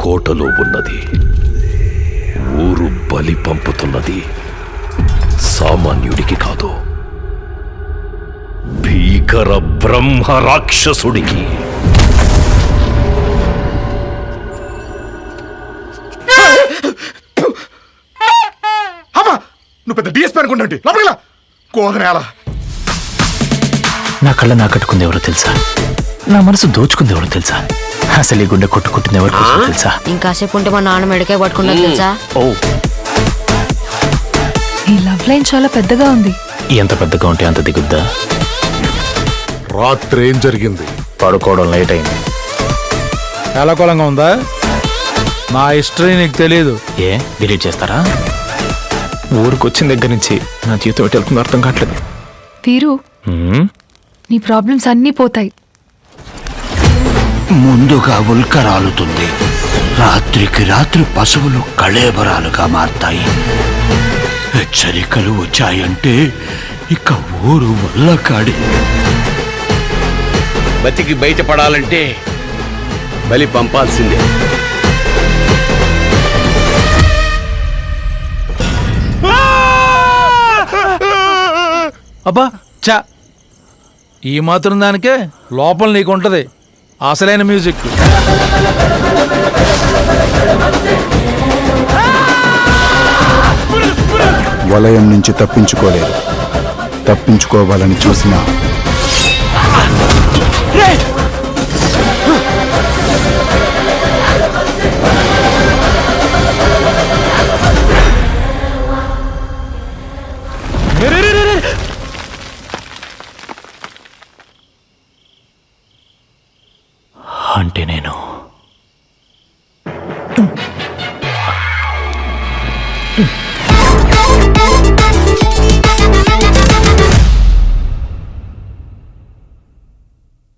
కోటలో ఉన్నది. ఊరు బలి పంపుతున్నది సామాన్యుడికి కాదు, భీకర బ్రహ్మ రాక్షసుడికి. నువ్వు పెద్ద డిఎస్పీ అనుకుంటే లోపలికి కోదనేలా. నా కళ్ళ నా కట్టుకుంది ఎవరో తెలుసా? నా మనసు దోచుకుంది ఎవరో తెలుసా? అసలు ఈ గుండె కొట్టుకుంటుంది ఎవరు తెలుసా? ఇంకాసేపు ఉంటే మా నాన్న మెడకే పట్టుకుంటుంది తెలుసా? ఓ, ఈ లవ్ లైన్ చాలా పెద్దగా ఉంది. ఎంత పెద్దగా ఉంటే అంత దిగుద్దా? రాత్రి ఏం జరిగింది? పడుకోవడం లేట్ అయింది. ఎలాకోలంగా ఉందా? నా హిస్టరీ నీకు తెలియదు. ఏ డిలీట్ చేస్తారా? ఊరికి వచ్చిన దగ్గర నుంచి నా జీవితం ఎటు వెళ్తుందో అర్థం కావట్లేదు. వీరు, నీ ప్రాబ్లమ్స్ అన్నీ పోతాయి. ముందుగా ఉల్క రాలుతుంది. రాత్రికి రాత్రి పశువులు కళేబరాలుగా మారతాయి. హెచ్చరికలు వచ్చాయంటే ఇక ఊరు వల్ల కాడి. బతికి బయటపడాలంటే బలి పంపాల్సిందే. అబ్బా చా, ఈ మాత్రం దానికే లోపల నీకుంటది అసలైన మ్యూజిక్. వలయం నుంచి తప్పించుకోలేదు. తప్పించుకోవాలని చూసినా అంటే నేను